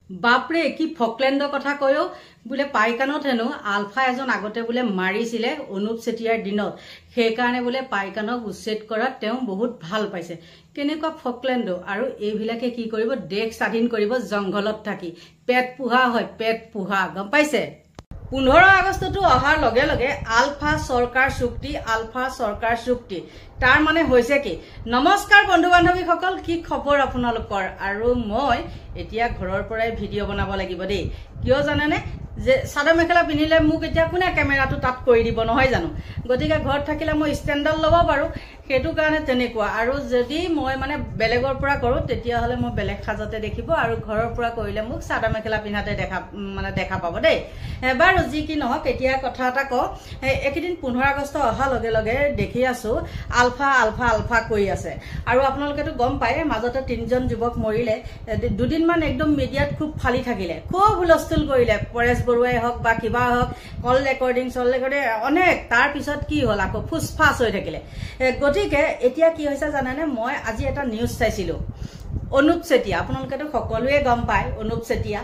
বাপৰে কি ফকলেণ্ডৰ কথা কয়ো বোলে পাইকানত হেনো আলফা এজন আগতে বোলে মাৰিছিলে অনুপ চেতিয়াৰ দিনত সেইকাৰণে বোলে পাইকানক উচ্ছেদ কৰাত তেওঁ বহুত ভাল পাইছে কেনেকুৱা ফকলেণ্ড আৰু এইবিলাকে কি কৰিব দেশ স্বাধীন কৰিব জংঘলত থাকি পেট পোহা হয় পেট পোহা গম পাইছে 15 আগষ্টটো অহাৰ লগে লগে আলফা সৰকাৰ চুক্তি তাৰ মানে হৈছে কি নমস্কাৰ বন্ধু বান্ধৱীসকল কি খবৰ আপোনালোকৰ আৰু মই এতিয়া ঘৰৰ পৰাই ভিডিঅ' বনাব লাগিব দেই কিয় জানেনে যে সাদা মেখেলা পিনিলে মোক এতিয়া কোনে ক্যামেৰাটো তাত কৰি দিব নহয় জানো গতিকে ঘৰত থাকিলে মই ষ্টেণ্ডাল ল'ব পাৰো হেতু কাৰণে তেনেকুৱা আৰু যদি মই মানে বেলেগৰ পৰা কৰো তেতিয়া হলে মই বেলেগ খাজতে দেখিব আৰু ঘৰৰ পৰা কৰিলে মোক সাদা মেখেলা পিনাতে দেখা পাব দেই বাৰু যি কি নহক এতিয়া কথা এটা ক একদিন 15 আগষ্ট অহা লগে লগে দেখি আছো আলফা কৈ আছে আৰু আপোনালোকেতো গম পায় মাজতে তিনজন যুৱক মৰিলে দুদিন মান একদম মিডিয়াত খুব ফালি থাকিলে খুব হুলস্থুল কৰিলে পৰেশ বৰুৱাই হক বা কিবা হক কল ৰেকৰ্ডিং অনেক তাৰ পিছত কি হল আকৌ ফুসফাস হৈ থাকিলে গতিকে এতিয়া কি হৈছে জানানে মই আজি এটা নিউজ চাইছিলো অনুপ চেতিয়া আপোনালোকেতো সকলোৱে গম পায় অনুপ চেতিয়া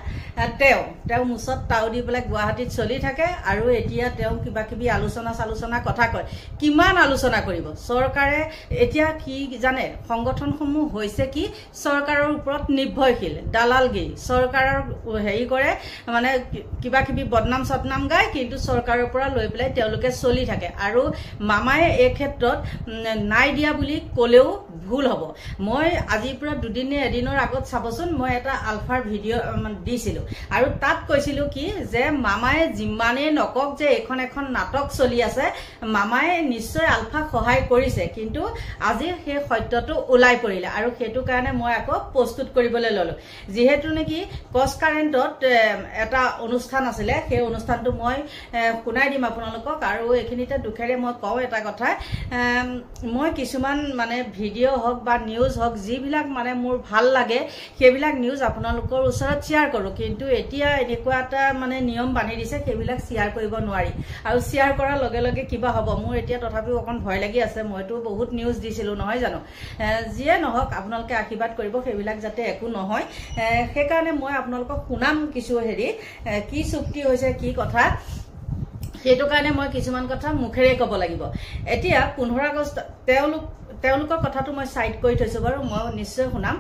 তেওঁ মুছত তাউ দি পেলাই গুৱাহাটীত চলি থাকে আৰু এতিয়া তেওঁ কিবা কিবি আলোচনা কথা কয় কিমান আলোচনা কৰিব চৰকাৰে এতিয়া কি জানে সংগঠনসমূহ হৈছে কি চৰকাৰৰ ওপৰত নিৰ্ভৰশীল দালালগিৰি চৰকাৰৰ হেৰি কৰে মানে কিবা কিবি বদনাম সদনাম গায় কিন্তু চৰকাৰৰ পৰা লৈ পেলাই তেওঁলোকে চলি থাকে আৰু মামায়ে এই ক্ষেত্ৰত নাই দিয়া বুলি কলেও ভুল হ'ব মই আজি পুৰা দুদিন এদিনৰ আগত চাবচোন মই এটা আলফাৰ ভিডিঅ' দিছিলো আৰু তাত কৈছিলো কি যে মামায়ে জিমানে নকক যে এখন নাটক চলি আছে মামায়ে নিশ্চয় আলফাক সহায় কৰিছে কিন্তু আজি সেই সত্যটো ওলাই পৰিলে আৰু হেতু কাৰণে মই আকৌ প্ৰস্তুত কৰিবলৈ ললো যেহেতু নেকি কস কাৰেন্টত এটা অনুষ্ঠান আছিল সেই অনুষ্ঠানটো মই শুনাই দিম আপোনালোকক আৰু এখিনিতে দুখেৰে মই কওঁ এটা কথা মই কিছুমান মানে ভিডিঅ' হক বা নিউজ হক যিবিলাক মানে মোৰ ভাল লাগে সেইবিলাক নিউজ আপোনালোকৰ ওচৰত শেয়াৰ কৰো কিন্তু এতিয়া এনেকুৱা এটা মানে নিয়ম বান্ধি দিছে সেইবিলাক শেয়াৰ কৰিব নোৱাৰি আৰু শেয়াৰ কৰাৰ লগে লগে কিবা হ'ব মোৰ এতিয়া তথাপিও অকন ভয় লাগি আছে মইতো বহুত নিউজ দিছিলো নহয় জানো যিয়ে নহক আপোনালোকে আশীৰ্বাদ কৰিব সেইবিলাক যাতে একো নহয় সেইকাৰণে মই আপোনালোকক শুনাম কিছু হেৰি কি চুক্তি হৈছে কি কথা হেতু কাৰণে মই কিছুমান কথা মুখেৰে ক'ব লাগিব এতিয়া 15 আগষ্ট তেওঁলোকৰ কথাটো মই সাইড কৰি থৈছো বাৰু মই নিশ্চয় শুনাম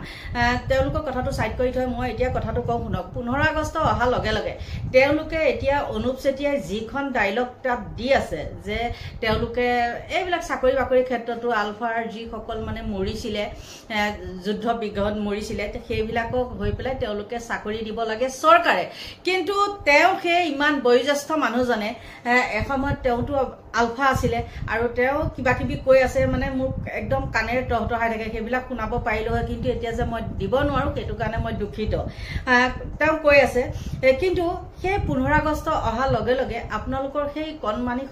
তেওঁলোকৰ কথাটো সাইড কৰি থৈ মই এতিয়া কথাটো কওঁ শুনক 15 আগষ্ট অহা লগে লগে তেওঁলোকে এতিয়া অনুপ চেতিয়াই যিখন ডায়লগ তাত দি আছে যে তেওঁলোকে এইবিলাক চাকৰি বাকৰি ক্ষেত্ৰতো আলফাৰ যি সকল মানে মৰিছিলে যুদ্ধ বিগ্ৰহত মৰিছিলে সেইবিলাকক হৈ পেলাই তেওঁলোকে চাকৰি দিব লাগে চৰকাৰে কিন্তু তেওঁ সেই ইমান বয়োজ্যেষ্ঠ মানুহজনে এসময়ত তেওঁটো আলফা আছিলে আৰু তেওঁ কিবা কিবি কৈ আছে মানে মোক একদম কানেৰে টহটহাই থাকে সেইবিলাক শুনাব পাৰিলো হয় কিন্তু এতিয়া যে মই দিব নোৱাৰো হেতু কাৰণে মই দুখিত তেওঁ কৈ আছে কিন্তু সেই 15 আগষ্ট অহা লগে লগে আপোনালোকৰ সেই কণমানি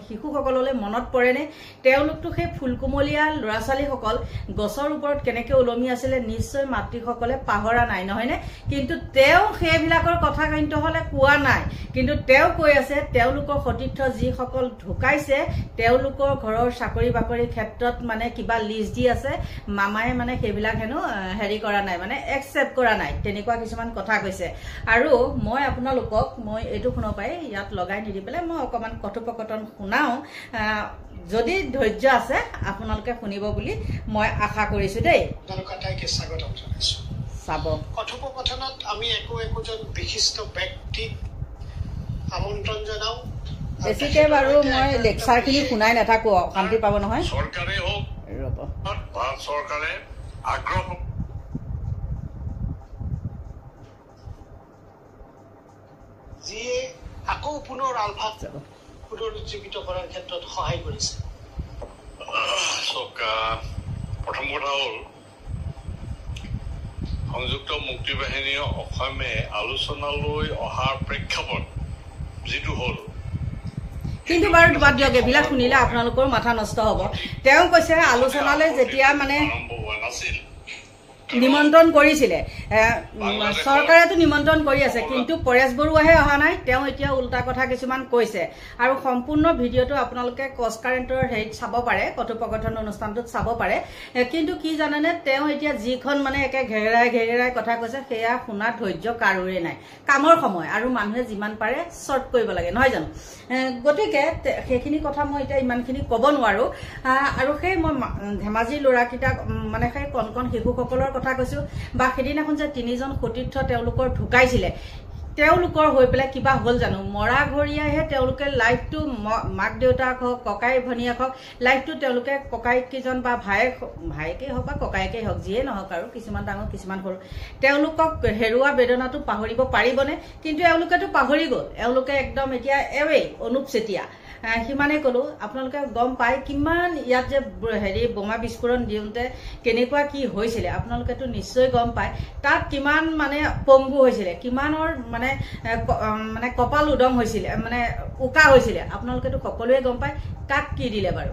শিশুসকললৈ মনত পৰেনে তেওঁলোকটো সেই ফুলকুমলীয়া ল'ৰা ছোৱালীসকল গছৰ ওপৰত কেনেকৈ ওলমি আছিল নিশ্চয় মাতৃসকলে পাহৰা নাই নহয়নে কিন্তু তেওঁ সেইবিলাকৰ কথা কিন্তু হলে কোৱা নাই কিন্তু তেওঁ কৈ আছে তেওঁলোকৰ সতীৰ্থ যিসকল ঢুকাইছে তেওঁলোকৰ ঘৰৰ চাকৰি বাকৰি ক্ষেত্ৰত মানে কিবা লিষ্ট দি আছে মামায়ে মানে সেইবিলাক হেনো হেৰি কৰা নাই মানে একচেপ্ট কৰা নাই তেনেকুৱা কিছুমান কথা কৈছে আৰু মই আপোনালোকক মই এইটো শুনো পাই ইয়াত লগাই নিদি পেলাই মই অকমান কথোপকথন শুনাও যদি ধৈৰ্য আছে আপোনালোকে শুনিব বুলি মই আশা কৰিছো দেই জনকতাইকে স্বাগতম জনাইছো চাব কথোপকথনত আমি একোজন বিশিষ্ট ব্যক্তিক আমন্ত্ৰণ জনাও বেছিকে বাৰু মই লেকচাৰখিনি শুনাই নাথাকো শান্তি পাব নহয় চৰকাৰে হওক ভাৰত চৰকাৰে আগ্ৰহ যিয়ে আকৌ পুনৰ আলফাক পুনৰুজ্জীৱিত কৰাৰ ক্ষেত্ৰত সহায় কৰিছে প্ৰথম কথা হ'ল সংযুক্ত মুক্তি বাহিনীয়ে অসমে আলোচনালৈ অহাৰ প্ৰেক্ষাপট যিটো হ'ল কিন্তু বাৰু বাদ দিয়ক এইবিলাক শুনিলে আপোনালোকৰ মাথা নষ্ট হ'ব তেওঁ কৈছে আলোচনালৈ যেতিয়া মানে নিমন্ত্ৰণ কৰিছিলে চৰকাৰেতো নিমন্ত্ৰণ কৰি আছে কিন্তু পৰেশ বৰুৱাহে অহা নাই তেওঁ এতিয়া উল্টা কথা কিছুমান কৈছে আৰু সম্পূৰ্ণ ভিডিঅ'টো আপোনালোকে কচ কাৰেণ্টৰ হেৰিত চাব পাৰে কথোপকথন অনুষ্ঠানটোত চাব পাৰে কিন্তু কি জানেনে তেওঁ এতিয়া যিখন মানে একে ঘেৰেৰাই কথা কৈছে সেয়া শুনাৰ ধৈৰ্য কাৰোৰে নাই কামৰ সময় আৰু মানুহে যিমান পাৰে শৰ্ট কৰিব লাগে নহয় জানো গতিকে সেইখিনি কথা মই এতিয়া ইমানখিনি ক'ব নোৱাৰো আৰু সেই মই ধেমাজিৰ ল'ৰাকেইটাক মানে সেই কণ শিশুসকলৰ কথা কৈছো বা সেদিনাখন যে 3জন সতীৰ্থ তেওঁলোকৰ ঢুকাইছিলে তেওঁলোকৰ হৈ পেলাই কিবা হ'ল জানো মৰা ঘৰিয়াহে তেওঁলোকে লাইফটো মাক দেউতাক হওক ককাই ভনীয়েক হওক লাইফটো তেওঁলোকে ককাইক কিজন বা ভায়েকেই হওক বা ককাইকেই হওক যিয়ে নহওক আৰু কিছুমান ডাঙৰ কিছুমান সৰু তেওঁলোকক হেৰুৱা বেদনাটো পাহৰিব পাৰিবনে কিন্তু এওঁলোকেতো পাহৰি গ'ল এওঁলোকে একদম এতিয়া অনুপ চেতিয়া সিমানে কলো আপোনালোকে গম পায় কিমান ইয়াত যে হেৰি বোমা বিস্ফোৰণ দিওঁতে কেনেকুৱা কি হৈছিলে আপোনালোকেতো নিশ্চয় গম পায় তাত কিমান মানে পংগু হৈছিলে কিমানৰ মানে কপাল উদম হৈছিলে মানে উকা হৈছিলে আপোনালোকেতো সকলোৱে গম পায় কাক কি দিলে বাৰু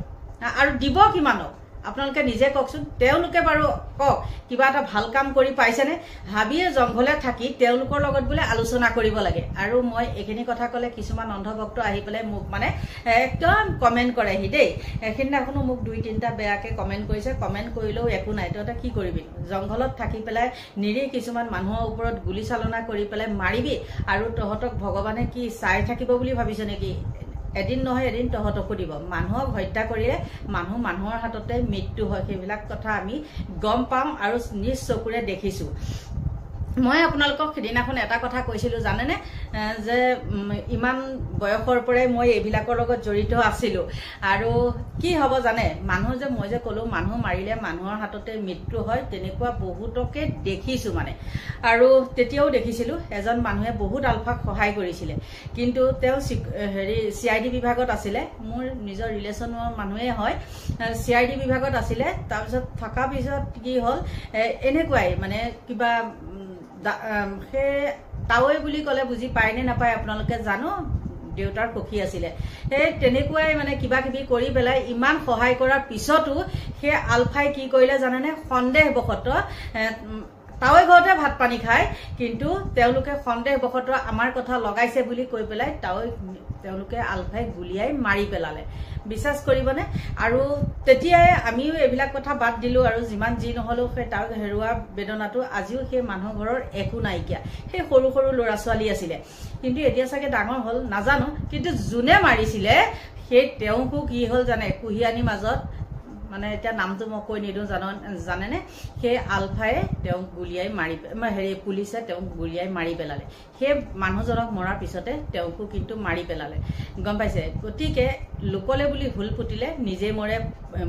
আৰু দিব কিমানক আপোনালোকে নিজে কওকচোন তেওঁলোকে বাৰু কক কিবা এটা ভাল কাম কৰি পাইছেনে হাবিয়ে জংঘলে থাকি তেওঁলোকৰ লগত বোলে আলোচনা কৰিব লাগে আৰু মই এইখিনি কথা ক'লে কিছুমান অন্ধভক্ত আহি পেলাই মোক মানে একদম কমেণ্ট কৰেহি দেই সেইদিনাখনো মোক 2-3টা বেয়াকে কমেণ্ট কৰিছে কমেণ্ট কৰিলেও একো নাই তহঁতে কি কৰিবি জংঘলত থাকি পেলাই নিৰি কিছুমান মানুহৰ ওপৰত গুলি চালনা কৰি পেলাই মাৰিবি আৰু তহঁতক ভগৱানে কি চাই থাকিব বুলি ভাবিছ নেকি এদিন নহয় এদিন তহঁতকো দিব মানুহক হত্যা কৰিলে মানুহৰ হাততে মৃত্যু হয় সেইবিলাক কথা আমি গম পাম আৰু নিজ চকুৰে দেখিছো মই আপোনালোকক সেদিনাখন এটা কথা কৈছিলো জানেনে যে ইমান বয়সৰ পৰাই মই এইবিলাকৰ লগত জড়িত আছিলো আৰু কি হ'ব জানে মানুহ যে মই যে ক'লো মানুহ মাৰিলে মানুহৰ হাততে মৃত্যু হয় তেনেকুৱা বহুতকে দেখিছো মানে আৰু তেতিয়াও দেখিছিলো এজন মানুহে বহুত আলফাক সহায় কৰিছিলে কিন্তু তেওঁ হেৰি CID বিভাগত আছিলে মোৰ নিজৰ ৰিলেশ্যনৰ মানুহে হয় CID বিভাগত আছিলে তাৰপিছত থকা পিছত কি হ'ল এনেকুৱাই মানে কিবা সেই তাৱৈ বুলি ক'লে বুজি পায়নে নাপায় আপোনালোকে জানো দেউতাৰ সখী আছিলে সেই তেনেকুৱাই মানে কিবা কিবি কৰি পেলাই ইমান সহায় কৰাৰ পিছতো সেই আলফাই কি কৰিলে জানেনে সন্দেহবশত তাৱৈ ঘৰতে ভাত পানী খায় কিন্তু তেওঁলোকে সন্দেহবশত আমাৰ কথা লগাইছে বুলি কৈ পেলাই তেওঁলোকে আলফাই গুলিয়াই মাৰি পেলালে বিশ্বাস কৰিবনে আৰু তেতিয়াই আমিও এইবিলাক কথা বাদ দিলো আৰু যিমান যি নহলেও সেই তাৰ হেৰুৱা বেদনাটো আজিও সেই মানুহ ঘৰৰ একো নাইকিয়া সেই সৰু সৰু ল'ৰা ছোৱালী আছিলে কিন্তু এতিয়া চাগে ডাঙৰ হ'ল নাজানো কিন্তু যোনে মাৰিছিলে সেই তেওঁকো কি হ'ল জানে কুহিয়ানি মাজত মানে এতিয়া নামটো মই কৈ নিদো জানেনে সেই আলফাই তেওঁক গুলিয়াই মাৰি হেৰি পুলিচে তেওঁক গুলিয়াই মাৰি পেলালে সেই মানুহজনক মৰাৰ পিছতে তেওঁকো কিন্তু মাৰি পেলালে গম পাইছে গতিকে লোকলে বুলি ভুল ফুটিলে নিজে মৰে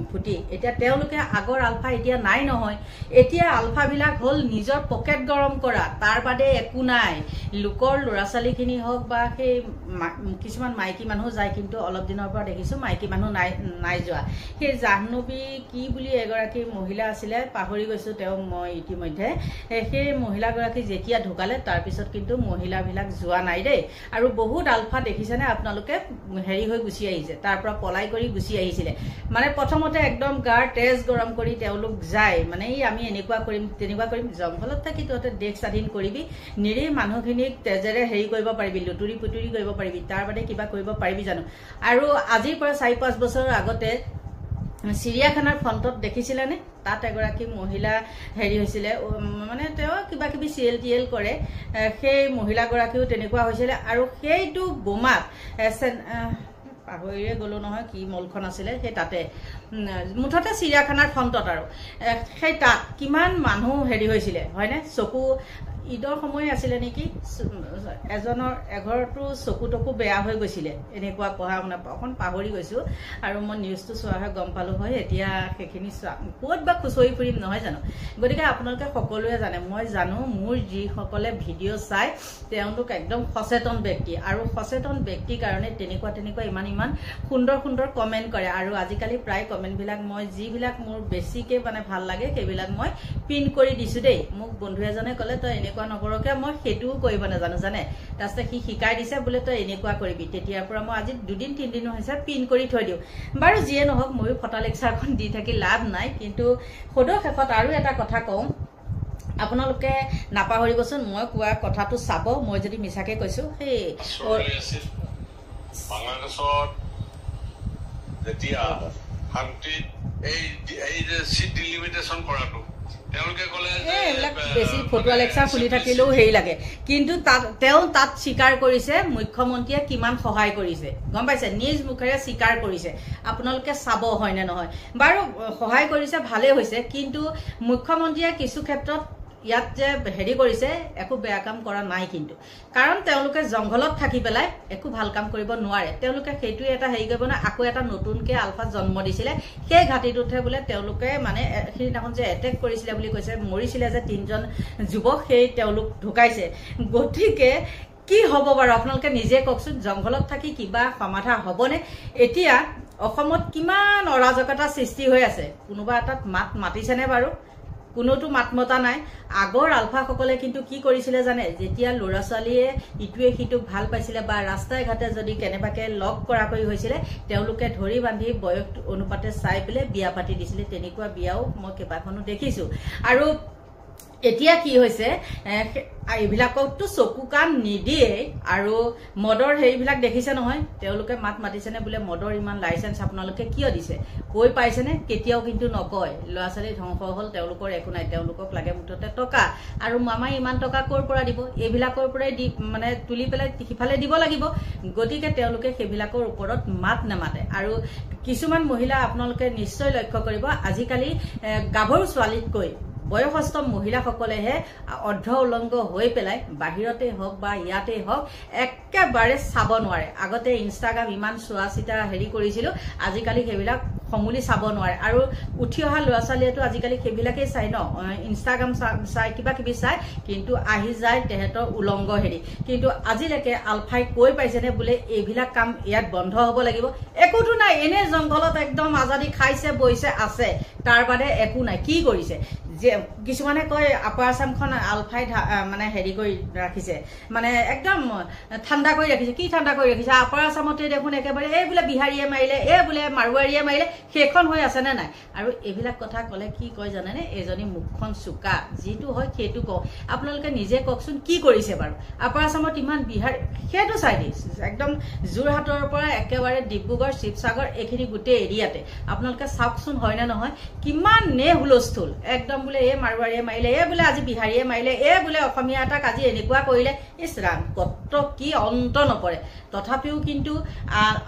ফুটি এতিয়া তেওঁলোকে আগৰ আলফা এতিয়া নাই নহয় এতিয়া আলফাবিলাক হ'ল নিজৰ পকেট গৰম কৰা তাৰ বাদে একো নাই লোকৰ ল'ৰা ছোৱালীখিনি হওক বা সেই কিছুমান মাইকী মানুহ যায় কিন্তু অলপ দিনৰ পৰা দেখিছো মাইকী মানুহ নাই যোৱা সেই জাহ্নবী কি বুলি এগৰাকী মহিলা আছিলে পাহৰি গৈছো তেওঁ মই ইতিমধ্যে সেই মহিলাগৰাকী যেতিয়া ঢুকালে তাৰপিছত কিন্তু মহিলাবিলাক যোৱা নাই দেই আৰু বহুত আলফা দেখিছেনে আপোনালোকে হেৰি হৈ গুচি আহিছে তাৰ পৰা পলাই কৰি গুচি আহিছিলে মানে প্ৰথমতে একদম গাৰ তেজ গৰম কৰি তেওঁলোক যায় মানে আমি এনেকুৱা কৰিম তেনেকুৱা কৰিম জংঘলত থাকি তহঁতে দেশ স্বাধীন কৰিবি নিৰি মানুহখিনিক তেজেৰে হেৰি কৰিব পাৰিবি লুটুৰি পুটুৰি কৰিব পাৰিবি তাৰ বাদে কিবা কৰিব পাৰিবি জানো আৰু আজিৰ পৰা 4-5 বছৰৰ আগতে চিৰিয়াখানাৰ ফ্ৰণ্টত দেখিছিলেনে তাত এগৰাকী মহিলা হেৰি হৈছিলে মানে তেওঁ কিবা কিবি CLTL কৰে সেই মহিলাগৰাকীও তেনেকুৱা হৈছিলে আৰু সেইটো বোমাত পাহৰিয়ে গ'লো নহয় কি মলখন আছিলে সেই তাতে মুঠতে চিৰিয়াখানাৰ ফ্ৰণ্টত আৰু সেই তাত কিমান মানুহ হেৰি হৈছিলে হয়নে চকু ঈদৰ সময় আছিলে নেকি এঘৰটো চকুটকু বেয়া হৈ গৈছিলে এনেকুৱা পঢ়া শুনা অকণ পাহৰি গৈছো আৰু মই নিউজটো চোৱাহে গম পালো হয় এতিয়া সেইখিনি ক'ত বা খুচৰি ফুৰিম নহয় জানো গতিকে আপোনালোকে সকলোৱে জানে মই জানো মোৰ যিসকলে ভিডিঅ' চাই তেওঁলোক একদম সচেতন ব্যক্তি আৰু সচেতন ব্যক্তিৰ কাৰণে তেনেকুৱা ইমান সুন্দৰ কমেণ্ট কৰে আৰু আজিকালি প্ৰায় কমেণ্টবিলাক মই যিবিলাক মোৰ বেছিকে মানে ভাল লাগে সেইবিলাক মই পিন কৰি দিছো দেই মোক বন্ধু এজনে ক'লে তই এনেকুৱা নকৰকে মই সেইটোও কৰিব নাজানো জানে তাৰপিছত সি শিকাই দিছে বোলে তই এনেকুৱা কৰিবি তেতিয়াৰ পৰা মই আজি 2-3 দিন হৈছে পিন কৰি থৈ দিওঁ বাৰু যিয়ে নহওক ময়ো ফটা লেকচাৰখন দি থাকি লাভ নাই কিন্তু সদৌ শেষত আৰু এটা কথা কওঁ আপোনালোকে নাপাহৰিবচোন মই কোৱা কথাটো চাব মই যদি মিছাকে কৈছো সেই বাংলাদেশত যেতিয়া শান্তি এই যে চিট ডিলিমিটেশ্যন কৰাটো তেওঁলোকে ক'লে এইবিলাক বেছি ফটোৱা লেকচাৰ শুনি থাকিলেও হেৰি লাগে কিন্তু তাত স্বীকাৰ কৰিছে মুখ্যমন্ত্ৰীয়ে কিমান সহায় কৰিছে গম পাইছে নিজ মুখেৰে স্বীকাৰ কৰিছে আপোনালোকে চাব হয়নে নহয় বাৰু সহায় কৰিছে ভালেই হৈছে কিন্তু মুখ্যমন্ত্ৰীয়ে কিছু ক্ষেত্ৰত ইয়াত যে হেৰি কৰিছে একো বেয়া কাম কৰা নাই কিন্তু কাৰণ তেওঁলোকে জংঘলত থাকি পেলাই একো ভাল কাম কৰিব নোৱাৰে তেওঁলোকে সেইটোৱে এটা হেৰি কৰিব না আকৌ এটা নতুনকে আলফা জন্ম দিছিলে সেই ঘাটিটোতে বোলে তেওঁলোকে মানে সেইদিনাখন যে এটেক কৰিছিলে বুলি কৈছে মৰিছিলে যে 3জন যুৱক সেই তেওঁলোক ঢুকাইছে গতিকে কি হ'ব বাৰু আপোনালোকে নিজে কওকচোন জংঘলত থাকি কিবা সমাধান হ'বনে এতিয়া অসমত কিমান অৰাজকতা সৃষ্টি হৈ আছে কোনোবা এটাত মাতিছেনে বাৰু কোনোটো মাতমতা নাই আগৰ আলফা সকলে কিন্তু কি কৰিছিলে জানে যেতিয়া লৰা ছোৱালীয়ে ইটোৱে সিটোক ভাল পাইছিলে বা ৰাস্তায় ঘাটে যদি কেনেবাকে লগ কৰা কৰি হৈছিল তেওঁলোকে ধৰি বান্ধি বয়স অনুপাতে চাই পেলে বিয়া পাতি দিছিলে তেনেকুৱা বিয়াও মই কেবাখনো দেখিছো আৰু এতিয়া কি হৈছে এইবিলাকতো চকু কান নিদিয়ে আৰু মদৰ হেৰিবিলাক দেখিছে নহয় তেওঁলোকে মাতিছেনে বোলে মদৰ ইমান লাইসেন্স আপোনালোকে কিয় দিছে কৈ পাইছেনে কেতিয়াও কিন্তু নকয় ল'ৰা ছোৱালী ধ্বংস হ'ল তেওঁলোকৰ একো নাই তেওঁলোকক লাগে মুঠতে টকা আৰু মামাই ইমান টকা কৰ পৰা দিব এইবিলাকৰ পৰাই মানে তুলি পেলাই সিফালে দিব লাগিব গতিকে তেওঁলোকে সেইবিলাকৰ ওপৰত মাত নামাতে আৰু কিছুমান মহিলা আপোনালোকে নিশ্চয় লক্ষ্য কৰিব আজিকালি গাভৰু ছোৱালীতকৈ বয়সস্থ মহিলাসকলেহে অৰ্ধ উলংগ হৈ পেলাই বাহিৰতে হওক বা ইয়াতে হওক একেবাৰে চাব নোৱাৰে আগতে ইনষ্টাগ্ৰাম ইমান চোৱা চিতা হেৰি কৰিছিলো আজিকালি সেইবিলাক সমুলি চাব নোৱাৰে আৰু উঠি অহা ল'ৰা ছোৱালীয়েতো আজিকালি সেইবিলাকে চাই ন ইনষ্টাগ্ৰাম চাই কিবা কিবি চাই কিন্তু আহি যায় তেহেতৰ উলংগ হেৰি কিন্তু আজিলৈকে আলফাই কৈ পাইছেনে বোলে এইবিলাক কাম ইয়াত বন্ধ হ'ব লাগিব একোটো নাই এনে জংঘলত একদম আজাদি খাইছে বইছে আছে তাৰ বাদে একো নাই কি কৰিছে যে কিছুমানে কয় আপাৰ আসামখন আলফাই মানে হেৰি কৰি ৰাখিছে মানে একদম ঠাণ্ডা কৰি ৰাখিছে কি ঠাণ্ডা কৰি ৰাখিছে আপাৰ আসামতে দেখোন একেবাৰে এই বোলে বিহাৰীয়ে মাৰিলে এই বোলে মাৰুৱাৰীয়ে মাৰিলে সেইখন হৈ আছে নে নাই আৰু এইবিলাক কথা ক'লে কি কয় জানেনে এজনী মুখখন চুকা যিটো হয় সেইটো কওঁ আপোনালোকে নিজে কওকচোন কি কৰিছে বাৰু আপাৰ আসামত ইমান বিহাৰ সেইটো চাইডে একদম যোৰহাটৰ পৰা একেবাৰে ডিব্ৰুগড় শিৱসাগৰ এইখিনি গোটেই এৰিয়াতে আপোনালোকে চাওকচোন হয় নে নহয় কিমান নে হুলস্থুল একদম বোলে এই মাৰুৱাৰীয়ে মাৰিলে এই বোলে আজি বিহাৰীয়ে মাৰিলে এই বোলে অসমীয়া এটাক আজি এনেকুৱা কৰিলে ইছৰাম কত কি অন্ত নপৰে তথাপিও কিন্তু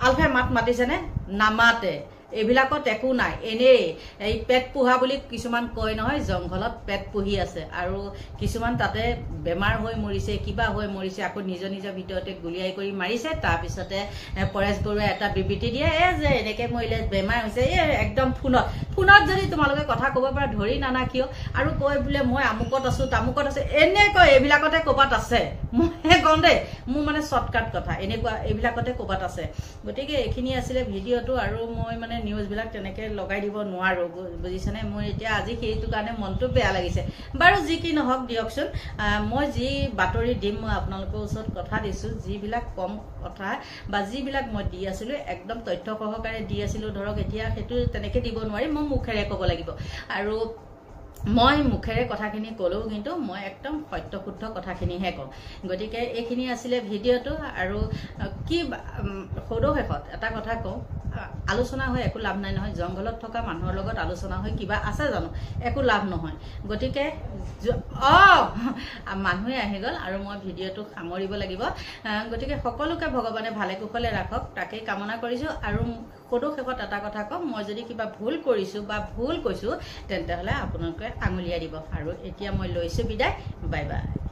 আলফাই মাতিছেনে নামাতে এইবিলাকত একো নাই এনেই এই পেট পোহা বুলি কিছুমান কয় নহয় জংঘলত পেট পুহি আছে আৰু কিছুমান তাতে বেমাৰ হৈ মৰিছে কিবা হৈ মৰিছে আকৌ নিজৰ ভিতৰতে গুলিয়াই কৰি মাৰিছে তাৰ পিছতে পৰেশ বৰুৱাই এটা বিবৃতি দিয়ে যে এনেকে মৰিলে বেমাৰ হৈছে একদম ফোনত যদি তোমালোকে কথা ক'ব পৰা ধৰি নানা কিয় আৰু কয় বোলে মই আমুকত আছো তামুকত আছে এনেকৈ এইবিলাকতে ক'বাত আছে মই গম দে মোৰ মানে শৰ্টকাট কথা এনেকুৱা এইবিলাকতে ক'বাত আছে গতিকে এইখিনি আছিলে ভিডিঅ'টো আৰু মই মানে নিউজ বিলাক তেনেকে লগাই দিব নোৱাৰো বুজিছনে মই এতিয়া আজি সেইটো কাৰণে মনটো বেয়া লাগিছে বাৰু যি কি নহওক দিয়কচোন মই যি বাতৰি দিম মই আপোনালোকৰ ওচৰত কথা দিছো যিবিলাক কম কথা বা যিবিলাক মই দি আছিলো একদম তথ্য সহকাৰে দি আছিলো ধৰক এতিয়া সেইটো তেনেকে দিব নোৱাৰি মই মুখেৰে ক'ব লাগিব আৰু মই মুখেৰে কথাখিনি ক'লেও কিন্তু মই একদম সত্য শুদ্ধ কথাখিনিহে কওঁ গতিকে এইখিনি আছিলে ভিডিঅ'টো আৰু কি সদৌ শেষত এটা কথা কওঁ আলোচনা হৈ একো লাভ নাই নহয় জংঘলত থকা মানুহৰ লগত আলোচনা হৈ কিবা আছে জানো একো লাভ নহয় গতিকে মানুহে আহি গ'ল আৰু মই ভিডিঅ'টো সামৰিব লাগিব গতিকে সকলোকে ভগৱানে ভালে কুশলে ৰাখক তাকেই কামনা কৰিছো আৰু সদৌ শেষত এটা কথা কম মই যদি কিবা ভুল কৰিছো বা ভুল কৈছো তেন্তে হলে আপোনালোকে আঙুলিয়াই দিব আৰু এতিয়া মই লৈছো বিদায় বাই বাই